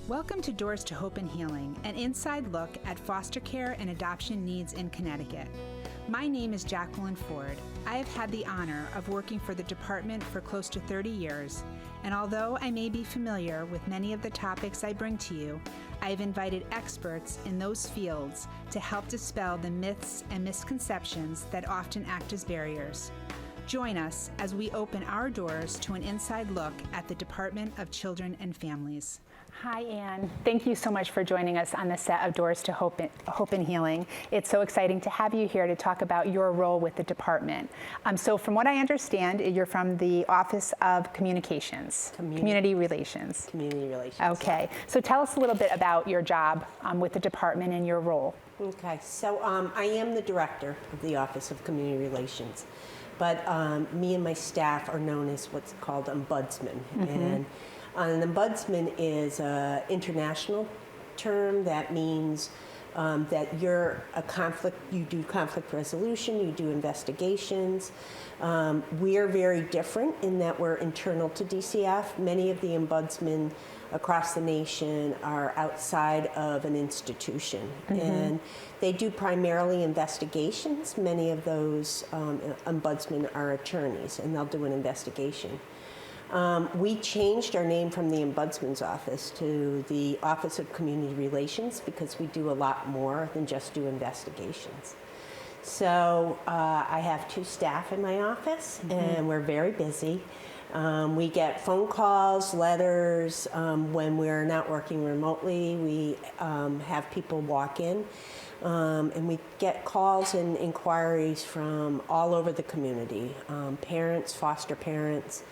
Welcome to Doors to Hope and Healing, an inside look at foster care and adoption needs in Connecticut. My name is Jacqueline Ford. I have had the honor of working for the department for close to 30 years, and although I may be familiar with many of the topics I bring to you, I have invited experts in those fields to help dispel the myths and misconceptions that often act as barriers. Join us as we open our doors to an inside look at the Department of Children and Families. Hi, Anne. Thank you so much for joining us on the set of Doors to Hope and Healing. It's so exciting to have you here to talk about your role with the department. So from what I understand, you're from the Office of Communications, Community Relations. Community Relations. Okay. So tell us a little bit about your job with the department and your role. Okay. So I am the director of the Office of Community Relations, but me and my staff are known as what's called ombudsman. And an ombudsman is an international term that means that you do conflict resolution, you do investigations. We are very different in that we're internal to DCF. Many of the ombudsmen across the nation are outside of an institution, and they do primarily investigations. Many of those ombudsmen are attorneys, and they'll do an investigation. We changed our name from the Ombudsman's Office to the Office of Community Relations because we do a lot more than just do investigations. So I have 2 staff in my office, and we're very busy. We get phone calls, letters. When we're not working remotely, we have people walk in. And we get calls and inquiries from all over the community, parents, foster parents,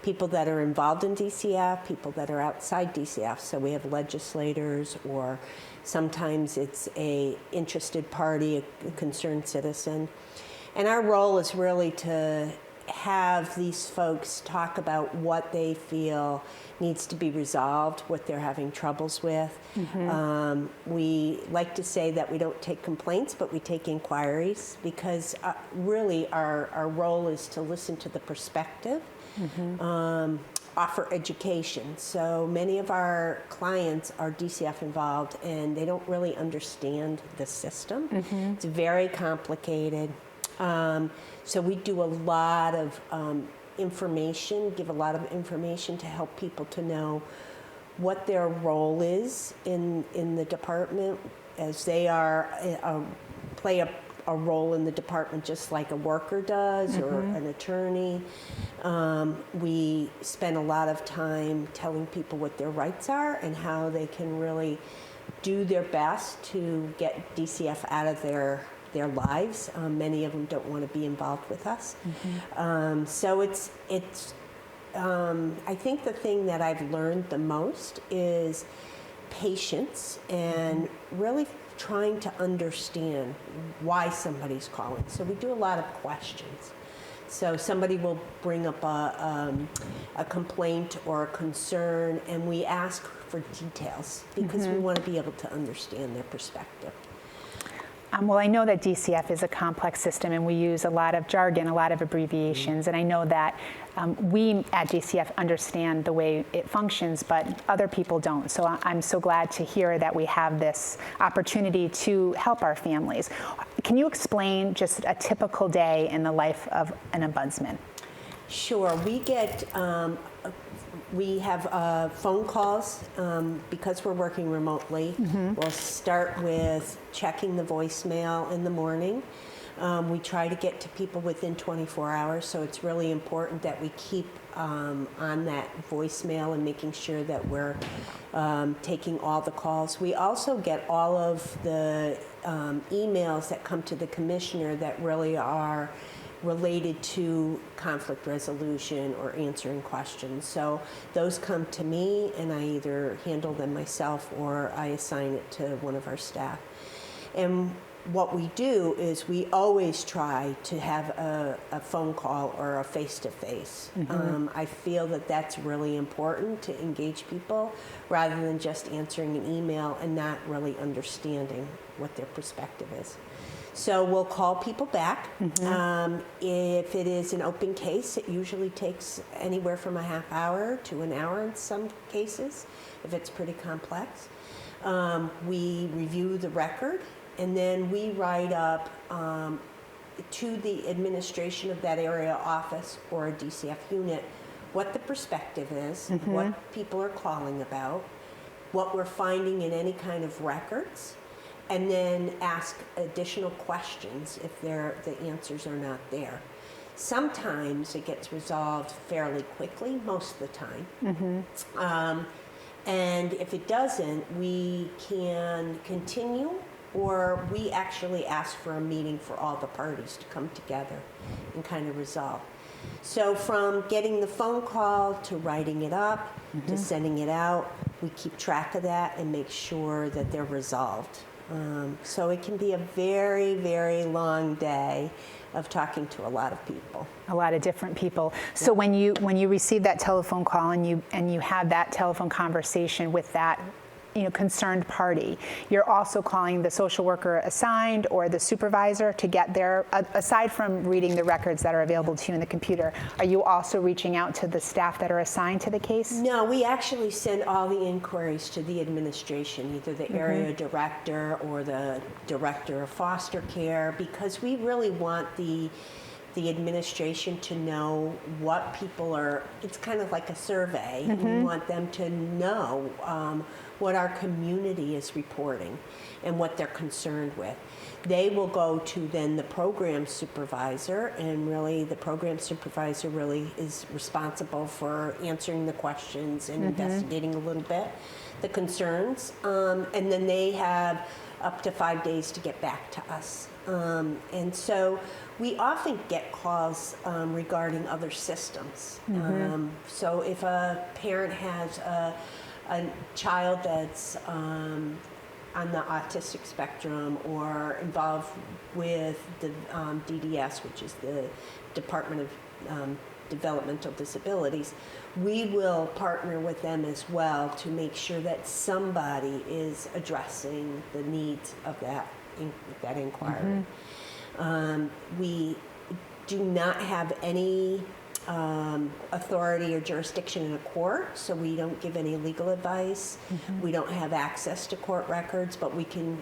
people that are involved in DCF, people that are outside DCF. So we have legislators, or sometimes it's a interested party, a concerned citizen. And our role is really to have these folks talk about what they feel needs to be resolved, what they're having troubles with. We like to say that we don't take complaints, but we take inquiries, because really our role is to listen to the perspective, offer education. So many of our clients are DCF involved, and they don't really understand the system. It's very complicated. So we do a lot of information, give a lot of information to help people to know what their role is in the department, as they are play a role in the department just like a worker does, or an attorney. We spend a lot of time telling people what their rights are and how they can really do their best to get DCF out of their lives. Many of them don't want to be involved with us. So it's I think the thing that I've learned the most is patience, and really trying to understand why somebody's calling. So we do a lot of questions. So somebody will bring up a complaint or a concern, and we ask for details because we want to be able to understand their perspective. Well, I know that DCF is a complex system, and we use a lot of jargon, a lot of abbreviations, and I know that we at DCF understand the way it functions, but other people don't. So I'm so glad to hear that we have this opportunity to help our families. Can you explain just a typical day in the life of an ombudsman? Sure. We have phone calls because we're working remotely. We'll start with checking the voicemail in the morning. We try to get to people within 24 hours, so it's really important that we keep on that voicemail and making sure that we're taking all the calls. We also get all of the emails that come to the commissioner that really are related to conflict resolution or answering questions. So those come to me, and I either handle them myself or I assign it to one of our staff. And what we do is we always try to have a phone call or a face-to-face. I feel that that's really important to engage people rather than just answering an email and not really understanding what their perspective is. So we'll call people back. If it is an open case, it usually takes anywhere from a half hour to an hour in some cases, if it's pretty complex. We review the record, and then we write up to the administration of that area office or a DCF unit what the perspective is, what people are calling about, what we're finding in any kind of records, and then ask additional questions if the answers are not there. Sometimes it gets resolved fairly quickly, most of the time. And if it doesn't, we can continue, or we actually ask for a meeting for all the parties to come together and kind of resolve. So from getting the phone call to writing it up to sending it out, we keep track of that and make sure that they're resolved. So it can be a very, very long day of talking to a lot of people. A lot of different people. So when you receive that telephone call and you have that telephone conversation with that concerned party, you're also calling the social worker assigned or the supervisor to get there. Aside from reading the records that are available to you in the computer, are you also reaching out to the staff that are assigned to the case? No, we actually send all the inquiries to the administration, either the area director or the director of foster care, because we really want the administration to know what people are. It's kind of like a survey. We want them to know what our community is reporting and what they're concerned with. They will go to then the program supervisor, and really the program supervisor really is responsible for answering the questions and investigating a little bit the concerns, and then they have up to 5 days to get back to us. And so we often get calls regarding other systems. So if a parent has a child that's on the autistic spectrum or involved with the DDS, which is the Department of Developmental Disabilities, we will partner with them as well to make sure that somebody is addressing the needs of that inquiry. We do not have any authority or jurisdiction in a court, so we don't give any legal advice. We don't have access to court records, but we can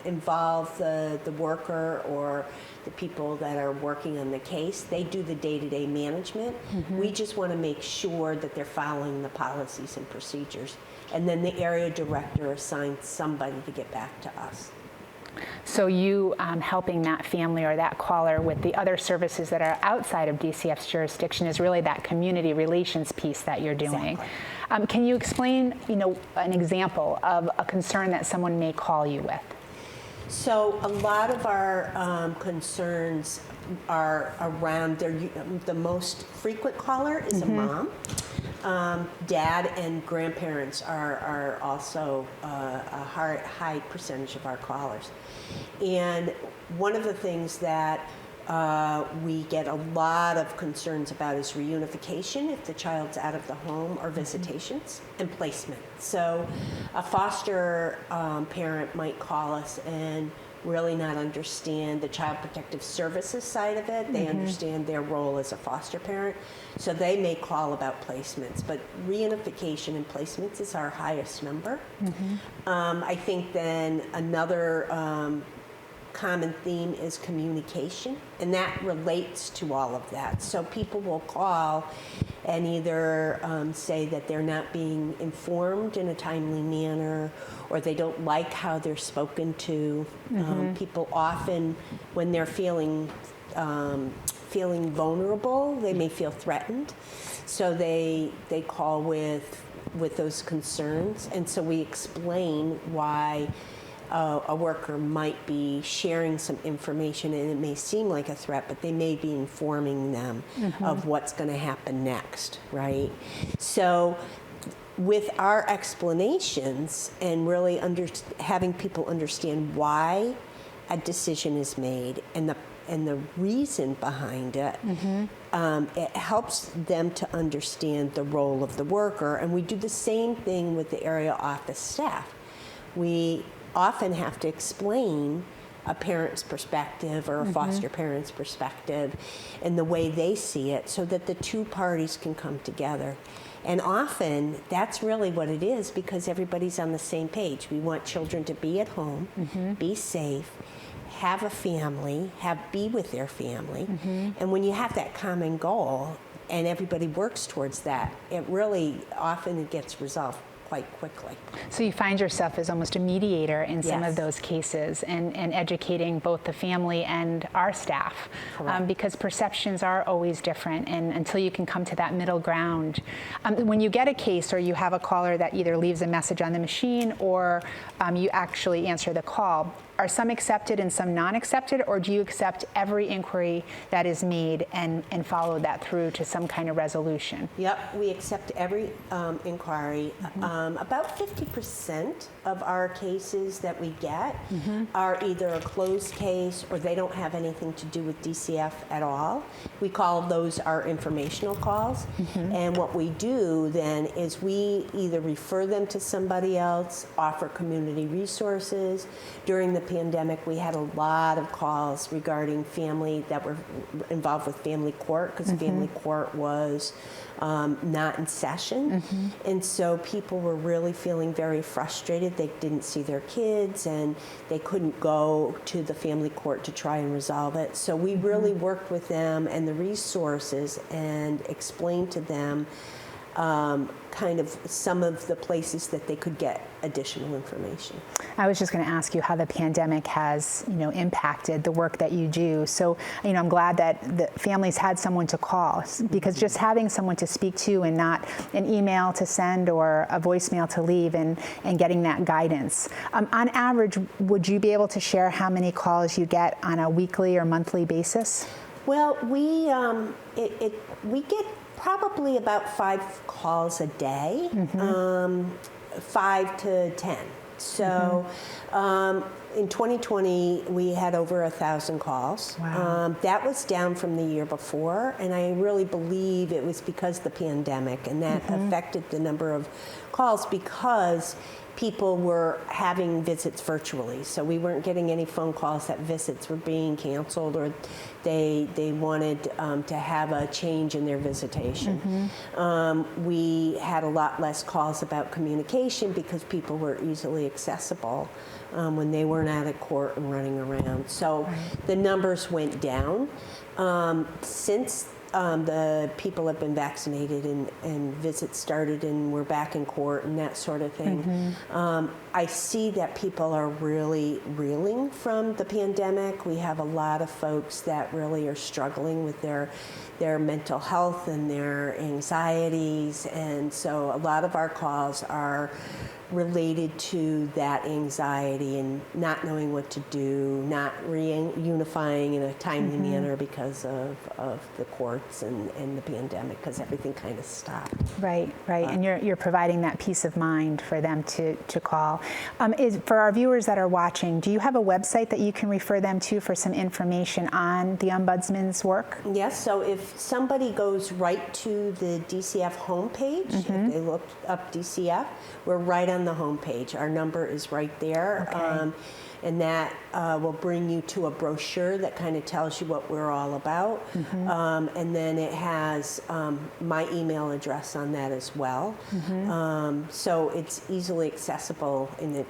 involve the worker or the people that are working on the case. They do the day-to-day management. We just want to make sure that they're following the policies and procedures. And then the area director assigns somebody to get back to us. So you helping that family or that caller with the other services that are outside of DCF's jurisdiction is really that community relations piece that you're doing. Exactly. Can you explain, an example of a concern that someone may call you with? So a lot of our concerns are around the most frequent caller is a mom. Dad and grandparents are also a high percentage of our callers. And one of the things that we get a lot of concerns about is reunification if the child's out of the home, or visitations, and placement. So a foster parent might call us and really not understand the Child Protective Services side of it. They understand their role as a foster parent, so they may call about placements. But reunification and placements is our highest number. I think then another common theme is communication, and that relates to all of that. So people will call and either say that they're not being informed in a timely manner, or they don't like how they're spoken to. People often, when they're feeling vulnerable, they may feel threatened, so they call with those concerns. And so we explain why a worker might be sharing some information, and it may seem like a threat, but they may be informing them of what's going to happen next, right? So with our explanations and really having people understand why a decision is made and the reason behind it, it helps them to understand the role of the worker. And we do the same thing with the area office staff. We often have to explain a parent's perspective or a foster parent's perspective and the way they see it so that the two parties can come together. And often that's really what it is, because everybody's on the same page. We want children to be at home, be safe, have a family, be with their family. And when you have that common goal and everybody works towards that, it really often gets resolved quite quickly. So you find yourself as almost a mediator in some of those cases, and educating both the family and our staff, because perceptions are always different, and until you can come to that middle ground. When you get a case or you have a caller that either leaves a message on the machine or you actually answer the call, are some accepted and some non-accepted, or do you accept every inquiry that is made and follow that through to some kind of resolution? Yep, we accept every inquiry. About 50% of our cases that we get are either a closed case or they don't have anything to do with DCF at all. We call those our informational calls. And what we do then is we either refer them to somebody else, offer community resources. During the pandemic, we had a lot of calls regarding family that were involved with family court, because family court was not in session. And so people were really feeling very frustrated. They didn't see their kids and they couldn't go to the family court to try and resolve it. So we really worked with them and the resources and explained to them kind of some of the places that they could get additional information. I was just going to ask you how the pandemic has, impacted the work that you do. So, I'm glad that the families had someone to call, because just having someone to speak to and not an email to send or a voicemail to leave, and getting that guidance. On average, would you be able to share how many calls you get on a weekly or monthly basis? Well, we get probably about 5 calls a day, 5 to 10. So in 2020, we had over 1,000 calls. Wow. That was down from the year before, and I really believe it was because of the pandemic, and that affected the number of calls because people were having visits virtually. So we weren't getting any phone calls that visits were being canceled or they wanted to have a change in their visitation. We had a lot less calls about communication because people were easily accessible when they weren't out of court and running around. So the numbers went down. Since the people have been vaccinated and visits started and we're back in court and that sort of thing. I see that people are really reeling from the pandemic. We have a lot of folks that really are struggling with their mental health and their anxieties, and so a lot of our calls are related to that anxiety and not knowing what to do, not reunifying in a timely manner because of the courts and the pandemic, because everything kind of stopped. Right. And you're providing that peace of mind for them to call. For our viewers that are watching, do you have a website that you can refer them to for some information on the Ombudsman's work? Yes, so if somebody goes right to the DCF homepage, if they look up DCF, we're right on the homepage. Our number is right there. Okay. And that will bring you to a brochure that kind of tells you what we're all about. And then it has my email address on that as well. So it's easily accessible, and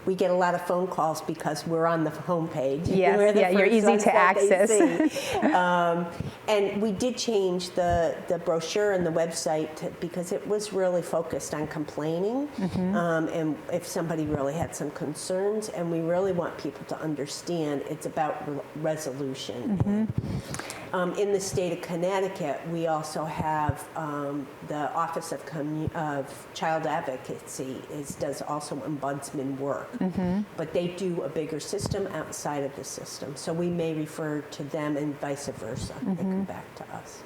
we get a lot of phone calls because we're on the homepage. Yes, you're easy to access. And we did change the brochure and the website because it was really focused on complaining, and if somebody really had some concerns, and we really want people to understand it's about resolution. In the state of Connecticut, we also have the Office of Child Advocacy does also ombudsman work, but they do a bigger system outside of the system. So we may refer to them and vice versa. They come back to us.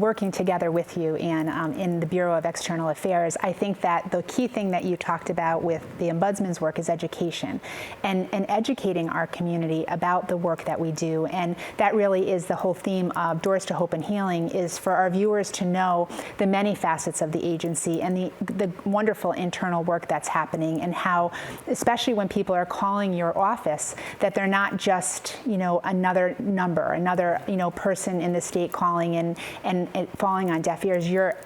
Working together with you and in the Bureau of External Affairs, I think that the key thing that you talked about with the Ombudsman's work is education and educating our community about the work that we do. And that really is the whole theme of Doors to Hope and Healing, is for our viewers to know the many facets of the agency and the wonderful internal work that's happening, and how, especially when people are calling your office, that they're not just, another number, another, person in the state calling and falling on deaf ears. You're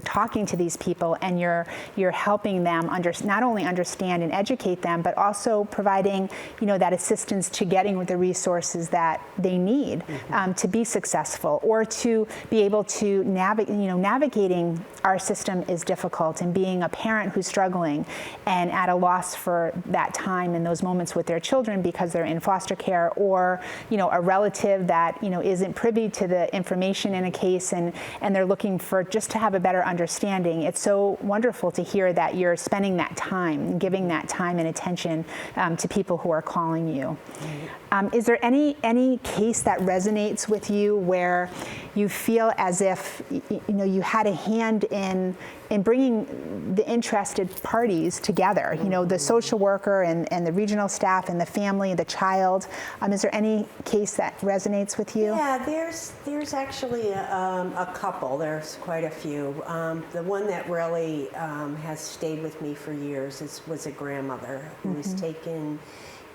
talking to these people, and you're helping them not only understand and educate them, but also providing that assistance to getting the resources that they need to be successful, or to be able to navigating our system is difficult, and being a parent who's struggling and at a loss for that time in those moments with their children because they're in foster care, or a relative that isn't privy to the information in a case, and they're looking for just to have a better understanding. It's so wonderful to hear that you're spending that time, giving that time and attention to people who are calling you. Is there any case that resonates with you where you feel as if you had a hand in bringing the interested parties together, the social worker and the regional staff and the family, the child? Is there any case that resonates with you? Yeah, there's actually a couple. There's quite a few. The one that really has stayed with me for years was a grandmother who was taken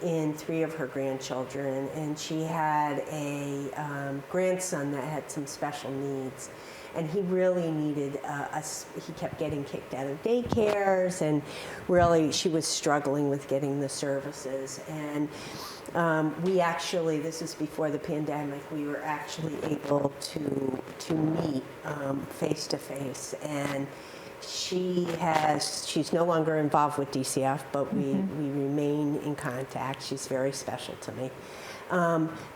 in 3 of her grandchildren, and she had a grandson that had some special needs. And he really needed he kept getting kicked out of daycares, and really she was struggling with getting the services. And we actually, this is before the pandemic, we were actually able to meet face to face. And she's no longer involved with DCF, but we remain in contact. She's very special to me.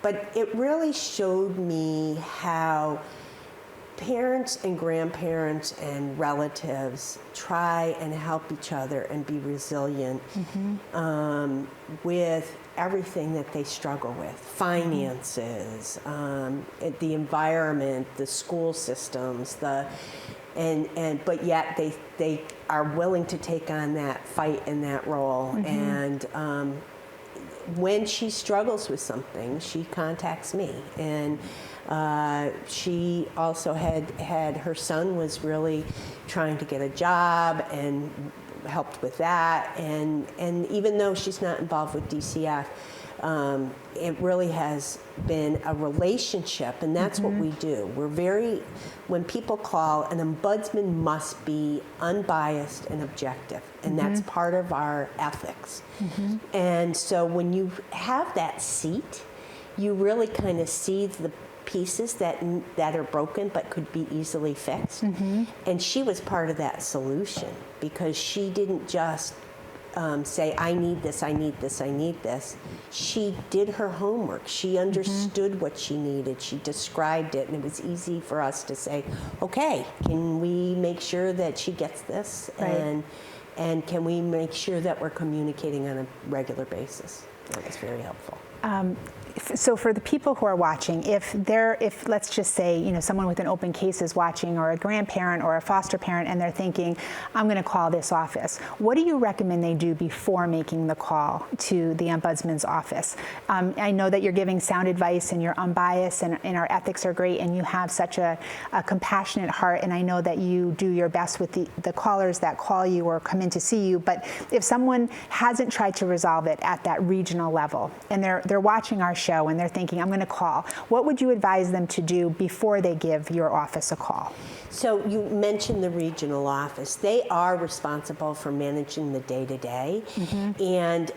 But it really showed me how parents and grandparents and relatives try and help each other and be resilient with everything that they struggle with: finances, the environment, the school systems, but yet they are willing to take on that fight and that role. And when she struggles with something, she contacts me. And she also had her son was really trying to get a job, and helped with that. And even though she's not involved with DCF, it really has been a relationship, and that's what we do. When people call, an ombudsman must be unbiased and objective, and that's part of our ethics. And so when you have that seat, you really kind of see the pieces that are broken but could be easily fixed. And she was part of that solution, because she didn't just say, I need this, I need this, I need this. She did her homework. She understood what she needed. She described it, and it was easy for us to say, okay, can we make sure that she gets this? Right. And can we make sure that we're communicating on a regular basis? That was very helpful. So for the people who are watching, if let's just say, someone with an open case is watching, or a grandparent or a foster parent, and they're thinking, I'm going to call this office, what do you recommend they do before making the call to the Ombudsman's office? I know that you're giving sound advice, and you're unbiased, and our ethics are great, and you have such a compassionate heart, and I know that you do your best with the callers that call you or come in to see you. But if someone hasn't tried to resolve it at that regional level, and they're watching our show and they're thinking, I'm going to call, what would you advise them to do before they give your office a call? So you mentioned the regional office. They are responsible for managing the day-to-day. And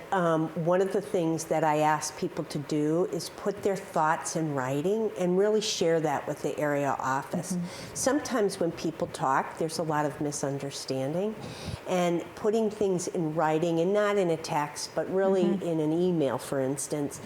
one of the things that I ask people to do is put their thoughts in writing and really share that with the area office. Sometimes when people talk, there's a lot of misunderstanding. And putting things in writing, and not in a text, but really in an email, for instance,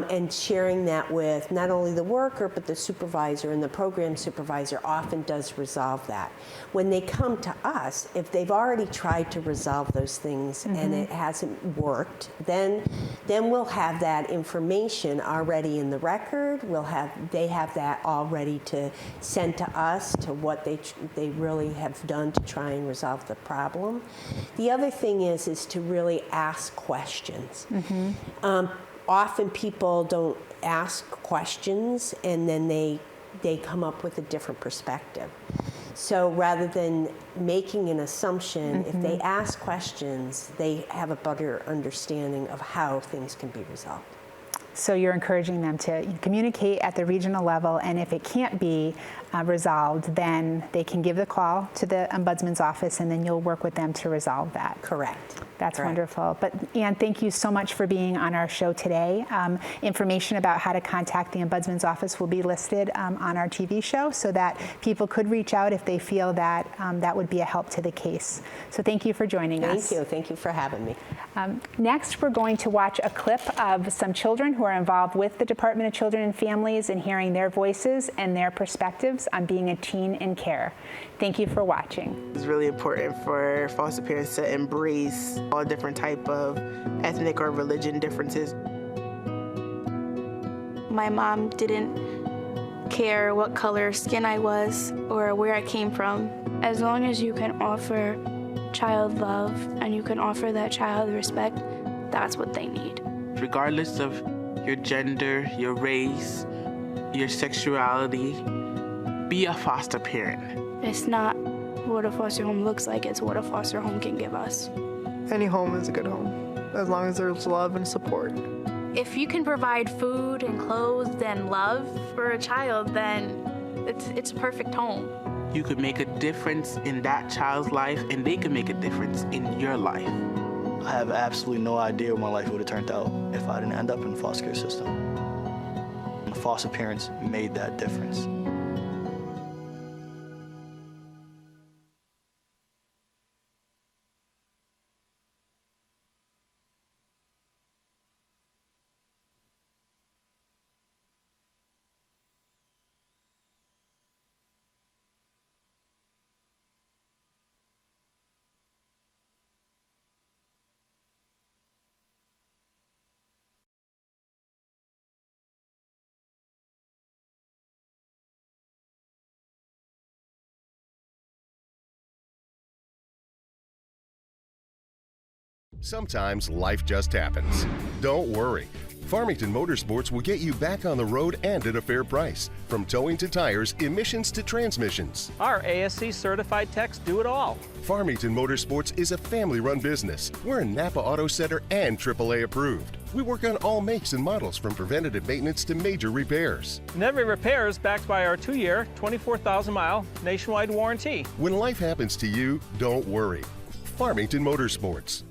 and sharing that with not only the worker, but the supervisor, and the program supervisor often does resolve that. When they come to us, if they've already tried to resolve those things and it hasn't worked, then we'll have that information already in the record. They have that all ready to send to us to what they really have done to try and resolve the problem. The other thing is to really ask questions. Often people don't ask questions, and then they come up with a different perspective. So rather than making an assumption, if they ask questions, they have a better understanding of how things can be resolved. So you're encouraging them to communicate at the regional level, and if it can't be resolved, then they can give the call to the ombudsman's office, and then you'll work with them to resolve that. Correct. That's wonderful. But Ann, thank you so much for being on our show today. Information about how to contact the ombudsman's office will be listed on our TV show, so that people could reach out if they feel that that would be a help to the case. So thank you for joining us. Thank you. Thank you for having me. Next, we're going to watch a clip of some children who are involved with the Department of Children and Families, and hearing their voices and their perspectives on being a teen in care. Thank you for watching. It's really important for foster parents to embrace all different type of ethnic or religion differences. My mom didn't care what color skin I was or where I came from. As long as you can offer child love and you can offer that child respect, that's what they need. Regardless of your gender, your race, your sexuality, be a foster parent. It's not what a foster home looks like, it's what a foster home can give us. Any home is a good home, as long as there's love and support. If you can provide food and clothes and love for a child, then it's a perfect home. You could make a difference in that child's life, and they can make a difference in your life. I have absolutely no idea what my life would have turned out if I didn't end up in the foster care system. The foster parents made that difference. Sometimes life just happens. Don't worry. Farmington Motorsports will get you back on the road and at a fair price. From towing to tires, emissions to transmissions. Our ASC certified techs do it all. Farmington Motorsports is a family-run business. We're a Napa Auto Center and AAA approved. We work on all makes and models, from preventative maintenance to major repairs. And every repair is backed by our 2-year, 24,000-mile nationwide warranty. When life happens to you, don't worry. Farmington Motorsports.